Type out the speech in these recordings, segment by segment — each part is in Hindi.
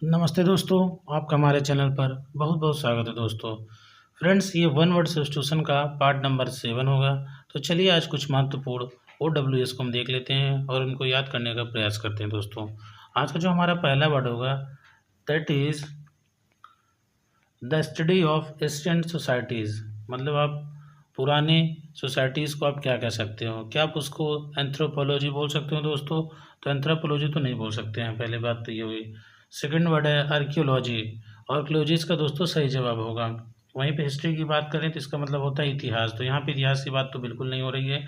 नमस्ते दोस्तों, आपका हमारे चैनल पर बहुत बहुत स्वागत है दोस्तों। फ्रेंड्स, ये वन वर्ड सब्स्टिट्यूशन का पार्ट नंबर 7 होगा। तो चलिए आज कुछ महत्वपूर्ण OWS को हम देख लेते हैं और उनको याद करने का प्रयास करते हैं दोस्तों। आज का जो हमारा पहला वर्ड होगा that is the study of ancient societies. मतलब आप पुराने सोसाइटीज़ को आप क्या कह सकते हो? क्या आप उसको एंथ्रोपोलॉजी बोल सकते हो दोस्तों? तो एंथ्रोपोलॉजी तो नहीं बोल सकते हैं, पहली बात तो ये हुई। सेकंड वर्ड है आर्कियोलॉजी। आर्कियोलॉजी इसका दोस्तों सही जवाब होगा। वहीं पे हिस्ट्री की बात करें तो इसका मतलब होता है इतिहास। तो यहाँ पे इतिहास की बात तो बिल्कुल नहीं हो रही है,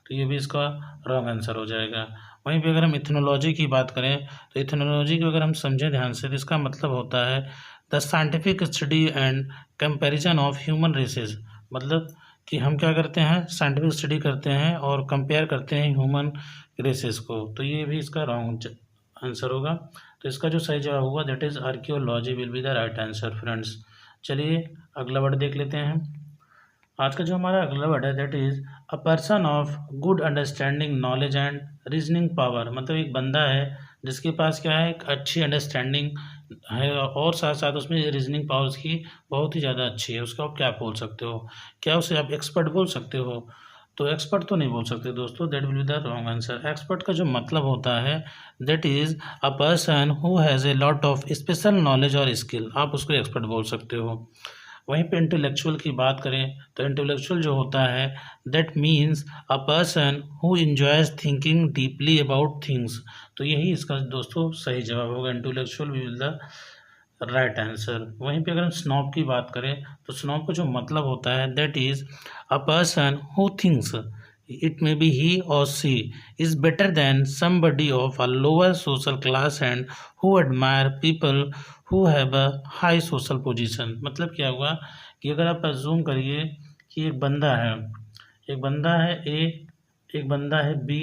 तो ये भी इसका रॉन्ग आंसर हो जाएगा। वहीं पे अगर हम इथनोलॉजी की बात करें तो इथनोलॉजी को अगर हम समझें ध्यान से तो इसका मतलब होता है the scientific study and comparison of human races. मतलब कि हम क्या करते हैं, साइंटिफिक स्टडी करते हैं और कंपेयर करते हैं ह्यूमन रेसेस को। तो ये भी इसका रॉन्ग आंसर होगा। तो इसका जो सही जवाब होगा that is archaeology will be the right answer friends. चलिए अगला वर्ड देख लेते हैं। आज का जो हमारा अगला वर्ड है that is a person of good understanding knowledge and reasoning power. मतलब एक बंदा है जिसके पास क्या है, एक अच्छी अंडरस्टैंडिंग है और साथ साथ उसमें रीजनिंग पावर उसकी बहुत ही ज़्यादा अच्छी है। उसको आप क्या बोल सकते हो? क्या उसे आप एक्सपर्ट बोल सकते हो? तो एक्सपर्ट तो नहीं बोल सकते दोस्तों, that will be the wrong answer. Expert का जो मतलब होता है that is a person who has a lot of special knowledge और स्किल। आप उसको एक्सपर्ट बोल सकते हो। वहीं पे इंटेलेक्चुअल की बात करें तो इंटेलेक्चुअल जो होता है that means a person who enjoys thinking deeply about things. तो यही इसका दोस्तों सही जवाब होगा। Intellectual will the right answer. वहीं पे अगर हम स्नॉब की बात करें तो स्नॉब का जो मतलब होता है that is a person who thinks it may be he और she is better than somebody of a lower social class and who admire people who have a high social position. मतलब क्या हुआ कि अगर आप अज्यूम करिए कि एक बंदा है ए, एक बंदा है बी,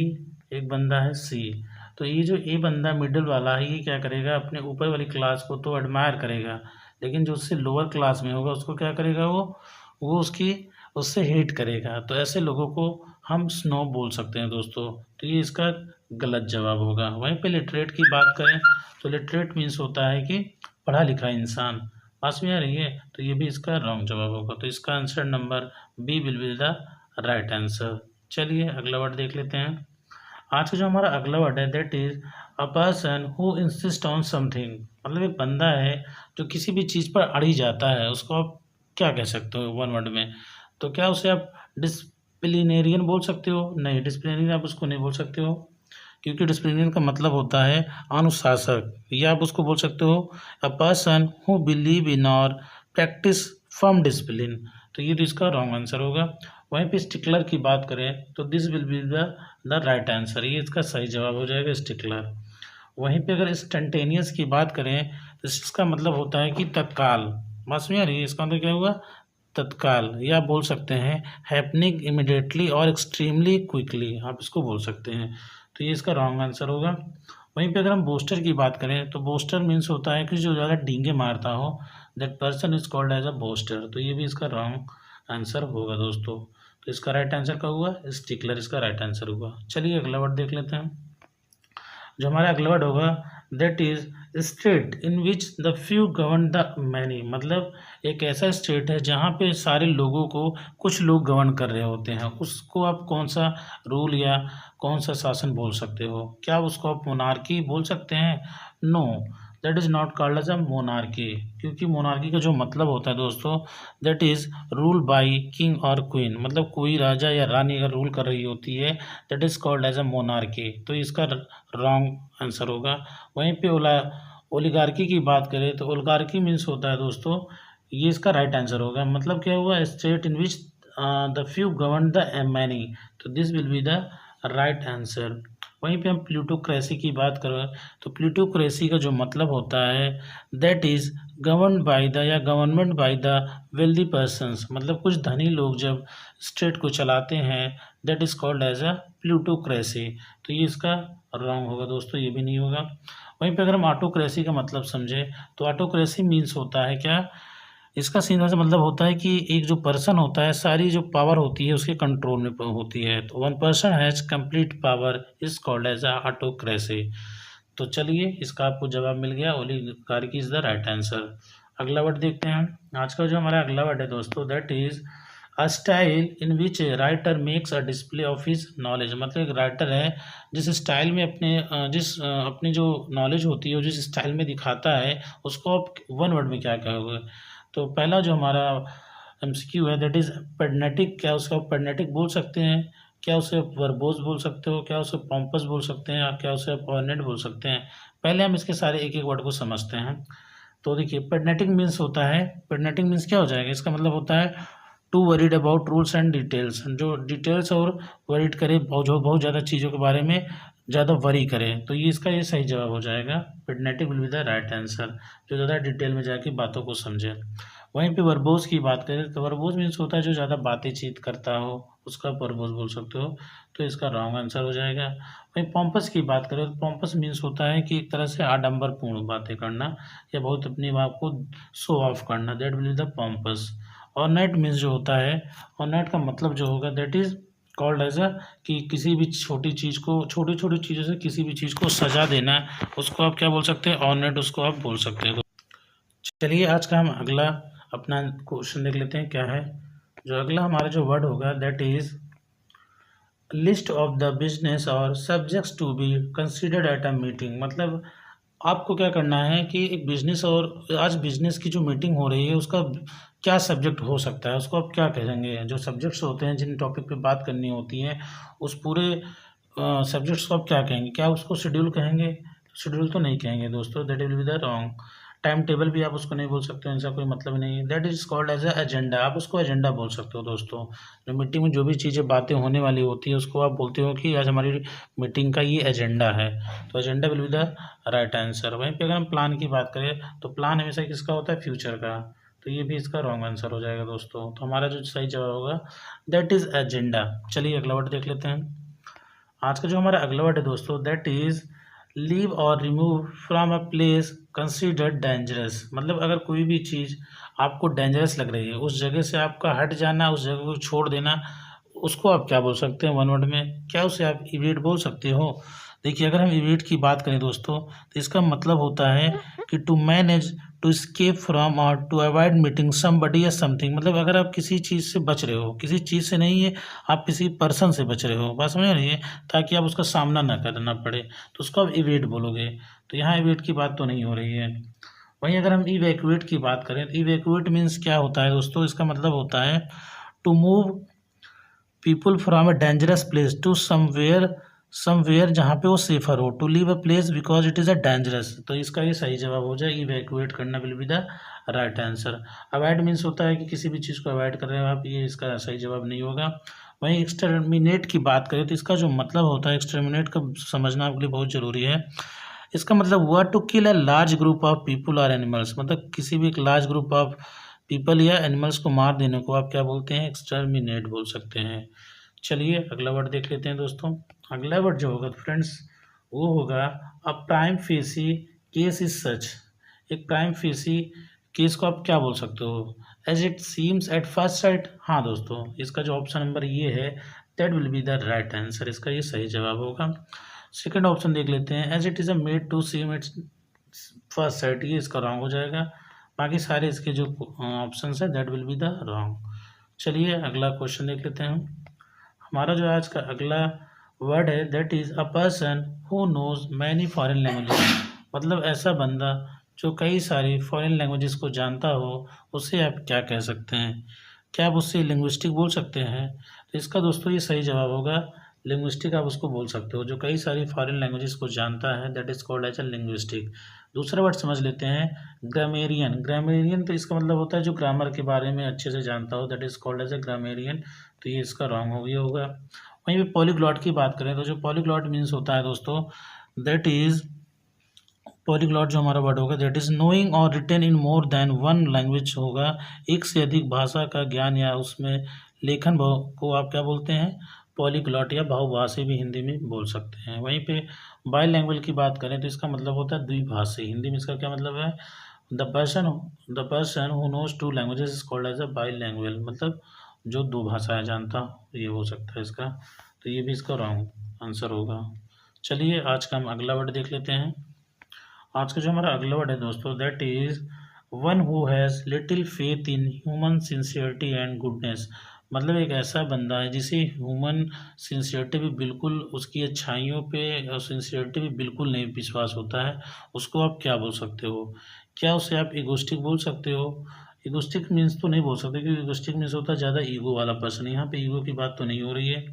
एक बंदा है सी। तो ये जो ए बंदा मिडिल वाला है ये क्या करेगा, अपने ऊपर वाली क्लास को तो एडमायर करेगा, लेकिन जो उससे लोअर क्लास में होगा उसको क्या करेगा, वो उसकी उससे हेट करेगा। तो ऐसे लोगों को हम स्नोब बोल सकते हैं दोस्तों। तो ये इसका गलत जवाब होगा। वहीं पे लिटरेट की बात करें तो लिटरेट मीन्स होता है कि पढ़ा लिखा इंसान। पास में आ रही है, तो ये भी इसका रॉन्ग जवाब होगा। तो इसका answer number B will be the right answer. चलिए अगला वर्ड देख लेते हैं। आज का जो हमारा अगला वर्ड है that is a person who insist on something. मतलब एक बंदा है जो किसी भी चीज़ पर अड़ ही जाता है, उसको आप क्या कह सकते हो वन वर्ड में? तो क्या उसे आप डिसिप्लिनेरियन बोल सकते हो? नहीं, डिसिप्लिनेरियन आप उसको नहीं बोल सकते हो, क्योंकि डिसिप्लिनेरियन का मतलब होता है अनुशासक। या आप उसको बोल सकते हो अ पर्सन हु बिलीव इन और प्रैक्टिस फर्म डिसिप्लिन। तो ये तो इसका रॉन्ग आंसर होगा। वहीं पे स्टिकलर की बात करें तो this will be the right answer. ये इसका सही जवाब हो जाएगा स्टिकलर। वहीं पे अगर इंस्टेंटेनियस की बात करें तो इसका मतलब होता है कि तत्काल। बस में आ रही है, इसका मतलब क्या हुआ, तत्काल। या आप बोल सकते हैं हैपनिंग इमिडिएटली और एक्सट्रीमली क्विकली, आप इसको बोल सकते हैं। तो ये इसका रॉन्ग आंसर होगा। वहीं पे अगर हम बोस्टर की बात करें तो बोस्टर मीन्स होता है कि जो ज़्यादा डींगे मारता हो, that person is called as a boaster. तो ये भी इसका रॉन्ग आंसर होगा दोस्तों। तो इसका राइट आंसर क्या हुआ, स्टिकलर इसका राइट आंसर हुआ। चलिए अगला वर्ड देख लेते हैं। जो हमारा अगला वर्ड होगा that is state in which the few govern the many. मतलब एक ऐसा स्टेट है जहाँ पे सारे लोगों को कुछ लोग गवर्न कर रहे होते हैं, उसको आप कौन सा रूल या कौन सा शासन बोल सकते हो? क्या उसको आप मोनार्की बोल सकते हैं? No, that is not called as a monarchy. क्योंकि मोनार्की का जो मतलब होता है दोस्तों that is rule by king और क्वीन। मतलब कोई राजा या रानी अगर रूल कर रही होती है that is called as a monarchy. तो इसका रॉन्ग आंसर होगा। वहीं पे ओलिगार्की की बात करें तो ओलिगार्की मीन्स होता है दोस्तों, ये इसका राइट आंसर होगा। मतलब क्या हुआ, state in which the few govern the many. तो this will be the right answer. वहीं पे हम प्लूटोक्रेसी की बात करें तो प्लूटोक्रेसी का जो मतलब होता है that is govern by the या government by the wealthy persons. मतलब कुछ धनी लोग जब स्टेट को चलाते हैं that is called as a plutocracy. तो ये इसका रॉन्ग होगा दोस्तों, ये भी नहीं होगा। वहीं पे अगर हम ऑटोक्रेसी का मतलब समझें तो ऑटोक्रेसी मीन्स होता है क्या, इसका सीधा सा मतलब होता है कि एक जो पर्सन होता है सारी जो पावर होती है उसके कंट्रोल में होती है। तो one person has complete power is called as a autocracy. तो चलिए इसका आपको जवाब मिल गया, oligarchy is the right answer. अगला वर्ड देखते हैं। आज का जो हमारा अगला वर्ड है दोस्तों, that is a style in which writer makes a display of his knowledge. मतलब एक राइटर है जिस स्टाइल में अपनी जो नॉलेज होती है वो जिस स्टाइल में दिखाता है, उसको आप वन वर्ड में क्या कहोगे। तो पहला जो हमारा एमसीक्यू है दैट इज पेडनेटिक। क्या उसको आप पेडनेटिक बोल सकते हैं, क्या उसे आप वर्बोस बोल सकते हो, क्या उसे पॉम्पस बोल सकते हैं, या क्या उसे आप ऑर्नेट बोल सकते हैं। पहले हम इसके सारे एक एक वर्ड को समझते हैं। तो देखिए पेडनेटिक मीन्स होता है, पेडनेटिक मीन्स क्या हो जाएगा, इसका मतलब होता है to worried about rules and details. जो डिटेल्स और वरीड करे, बहुत ज़्यादा चीज़ों के बारे में ज़्यादा वरी करें, तो ये इसका ये सही जवाब हो जाएगा। Pedantic will be the right answer, जो ज़्यादा डिटेल में जाके बातों को समझे। वहीं पे वर्बोस की बात करें तो वर्बोस मीन्स होता है जो ज़्यादा बातचीत करता हो, उसका वर्बोस बोल सकते हो, तो इसका रॉन्ग आंसर हो जाएगा। वहीं पॉम्पस की बात करें तो पॉम्पस मीन्स होता है कि एक तरह से आडंबरपूर्ण बातें करना या बहुत अपनी बात को शो ऑफ करना, that will be the pompous. Ornate means जो होता है, ऑर्नेट का मतलब जो होगा that is called as a कि किसी भी छोटी चीज़ को, छोटी छोटी चीज़ों से किसी भी चीज़ को सजा देना, उसको आप क्या बोल सकते हैं, ऑर्नेट उसको आप बोल सकते हैं। चलिए आज का हम अगला अपना क्वेश्चन देख लेते हैं क्या है। जो अगला हमारा जो वर्ड होगा that is list of the business और subjects to be considered at a meeting. मतलब आपको क्या करना है कि एक बिजनेस, और आज बिजनेस की जो मीटिंग हो रही है उसका क्या सब्जेक्ट हो सकता है, उसको आप क्या कहेंगे। जो सब्जेक्ट्स होते हैं जिन टॉपिक पे बात करनी होती है, उस पूरे सब्जेक्ट्स को आप क्या कहेंगे, क्या उसको शेड्यूल कहेंगे। शेड्यूल तो नहीं कहेंगे दोस्तों, that will be the wrong. Time table भी आप उसको नहीं बोल सकते हो, इनका कोई मतलब नहीं है। That is called as a agenda, आप उसको एजेंडा बोल सकते हो दोस्तों। जो मीटिंग में जो भी चीज़ें बातें होने वाली होती है उसको आप बोलते हो कि आज हमारी मीटिंग का ये एजेंडा है, तो agenda will be the right answer. वहीं पे अगर हम प्लान की बात करें तो प्लान हमेशा किसका होता है, फ्यूचर का, तो ये भी इसका रॉन्ग आंसर हो जाएगा दोस्तों। तो हमारा जो सही जवाब होगा दैट इज एजेंडा। चलिए अगला वर्ड देख लेते हैं। आज का जो हमारा अगला वर्ड है दोस्तों दैट इज लीव और remove from a place considered dangerous. मतलब अगर कोई भी चीज़ आपको डेंजरस लग रही है, उस जगह से आपका हट जाना, उस जगह को छोड़ देना, उसको आप क्या बोल सकते हैं वन वर्ड में, क्या उसे आप इवेट बोल सकते हो। देखिए अगर हम इवेट की बात करें दोस्तों तो इसका मतलब होता है कि to manage, to escape from और टू अवॉइड मीटिंग समबडी या समथिंग। मतलब अगर आप किसी चीज़ से बच रहे हो, किसी चीज़ से नहीं है, आप किसी पर्सन से बच रहे हो, बात समझ रही है, ताकि आप उसका सामना ना करना पड़े, तो उसको आप इवेट बोलोगे। तो यहाँ इवेट की बात तो नहीं हो रही है। वहीं अगर हम इवैक्यूएट की बात करें तो इवैक्यूएट मीन्स क्या होता है दोस्तों, इसका मतलब होता है to move people from a dangerous place to somewhere जहाँ पे वो सेफर हो, to leave a place because it is a dangerous. तो इसका ये सही जवाब हो जाए, इवैक्यूएट करना will be the right answer. Avoid means होता है कि किसी भी चीज़ को अवॉइड कर रहे हो आप, ये इसका सही जवाब नहीं होगा। वहीं एक्सटर्मिनेट की बात करें तो इसका जो मतलब होता है, एक्सटर्मिनेट का समझना आपके लिए बहुत ज़रूरी है। इसका मतलब हुआ to kill a large group of people और एनिमल्स। मतलब किसी भी एक लार्ज ग्रुप ऑफ पीपल या एनिमल्स को मार देने को आप क्या बोलते हैं, एक्सटर्मिनेट बोल सकते हैं। चलिए अगला वर्ड देख लेते हैं दोस्तों। अगला वर्ड जो होगा फ्रेंड्स वो होगा a prime facie case is such. एक प्राइम फेसी केस को आप क्या बोल सकते हो, as it seems at first sight. हाँ दोस्तों, इसका जो ऑप्शन नंबर ये है that will be the right answer, इसका ये सही जवाब होगा। सेकंड ऑप्शन देख लेते हैं, as it is a made to seem its first sight, ये इसका रॉन्ग हो जाएगा। बाकी सारे इसके जो ऑप्शन है that will be the wrong. चलिए अगला क्वेश्चन देख लेते हैं। हमारा जो आज का अगला वर्ड है that is a person who knows many foreign languages. मतलब ऐसा बंदा जो कई सारी फॉरेन लैंग्वेजेस को जानता हो, उसे आप क्या कह सकते हैं, क्या आप उससे लिंग्विस्टिक बोल सकते हैं। तो इसका दोस्तों ये सही जवाब होगा लिंग्विस्टिक, आप उसको बोल सकते हो जो कई सारी फॉरेन लैंग्वेजेस को जानता है, that is called as a linguistic. दूसरा वर्ड समझ लेते हैं, ग्रामेरियन। ग्रामेरियन तो इसका मतलब होता है जो ग्रामर के बारे में अच्छे से जानता हो, that is called as a grammarian. तो ये इसका रॉन्ग हो गया होगा। वहीं पे पॉलीग्लॉट की बात करें तो जो पॉलीग्लॉट मीन्स होता है दोस्तों दैट इज़, पॉलीग्लॉट जो हमारा वर्ड होगा दैट इज़ नोइंग और रिटेन इन मोर देन वन लैंग्वेज होगा, एक से अधिक भाषा का ज्ञान या उसमें लेखन भाव को आप क्या बोलते हैं, पॉलीग्लॉट या बहुभाषी भी हिंदी में बोल सकते हैं। वहीं पे बाई लैंग्वेज की बात करें तो इसका मतलब होता है द्विभाषी। हिंदी में इसका क्या मतलब है, the person who knows two languages is called as a bi language. मतलब जो दो भाषाएं जानता हो, ये हो सकता है इसका। तो ये भी इसका रॉन्ग आंसर होगा। चलिए आज का हम अगला वर्ड देख लेते हैं। आज का जो हमारा अगला वर्ड है दोस्तों, that is one who has little faith in human sincerity and goodness. मतलब एक ऐसा बंदा है जिसे ह्यूमन सिंसियरिटी भी बिल्कुल, उसकी अच्छाइयों पे और सिंसियरिटी भी बिल्कुल नहीं विश्वास होता है, उसको आप क्या बोल सकते हो? क्या उसे आप इगोस्टिक बोल सकते हो? इगोस्टिक मीन्स तो नहीं बोल सकते, क्योंकि इगोस्टिक मीन्स होता है ज़्यादा ईगो वाला पर्सन। यहाँ पे ईगो की बात तो नहीं हो रही है।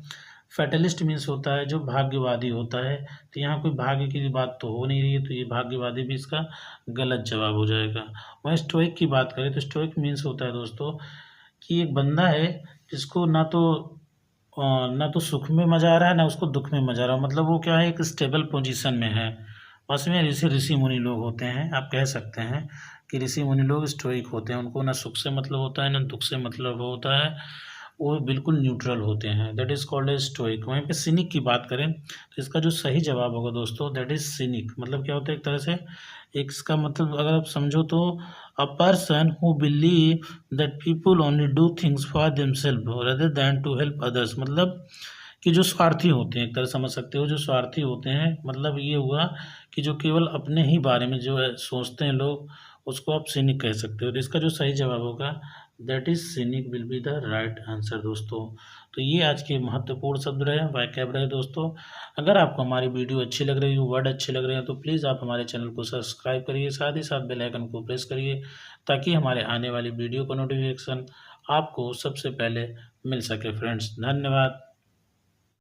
फैटलिस्ट मीन्स होता है जो भाग्यवादी होता है, तो यहाँ कोई भाग्य की बात तो हो नहीं रही है, तो ये भाग्यवादी भी इसका गलत जवाब हो जाएगा। वहीं स्टोइक की बात करें तो स्टोइक मीन्स होता है दोस्तों कि एक बंदा है जिसको ना तो सुख में मज़ा आ रहा है, ना उसको दुख में मज़ा आ रहा है। मतलब वो क्या है, एक स्टेबल पोजीशन में है। बस में ऋषि ऋषि मुनि लोग होते हैं, आप कह सकते हैं कि ऋषि मुनि लोग स्टोइक होते हैं। उनको ना सुख से मतलब होता है, ना दुख से मतलब होता है, वो बिल्कुल न्यूट्रल होते हैं। That is called a stoic. वहीं पे सिनिक की बात करें तो इसका जो सही जवाब होगा दोस्तों, दैट इज़ सिनिक। मतलब क्या होता है, एक तरह से एक इसका मतलब अगर आप समझो तो a person who believe that people only do things for themselves rather than to help others. मतलब कि जो स्वार्थी होते हैं, एक तरह समझ सकते हो, जो स्वार्थी होते हैं, मतलब ये हुआ कि जो केवल अपने ही बारे में जो है सोचते हैं लोग, उसको आप सिनिक कह सकते हो। तो इसका जो सही जवाब होगा that is scenic will be the right answer दोस्तों। तो ये आज के महत्वपूर्ण शब्द रहे, वाक्याब रहे दोस्तों। अगर आपको हमारी वीडियो अच्छी लग रही हो, वर्ड अच्छे लग रहे हैं, तो प्लीज़ आप हमारे चैनल को सब्सक्राइब करिए, साथ ही साथ बेल आइकन को प्रेस करिए, ताकि हमारे आने वाली वीडियो का नोटिफिकेशन आपको सबसे पहले मिल सके। फ्रेंड्स, धन्यवाद।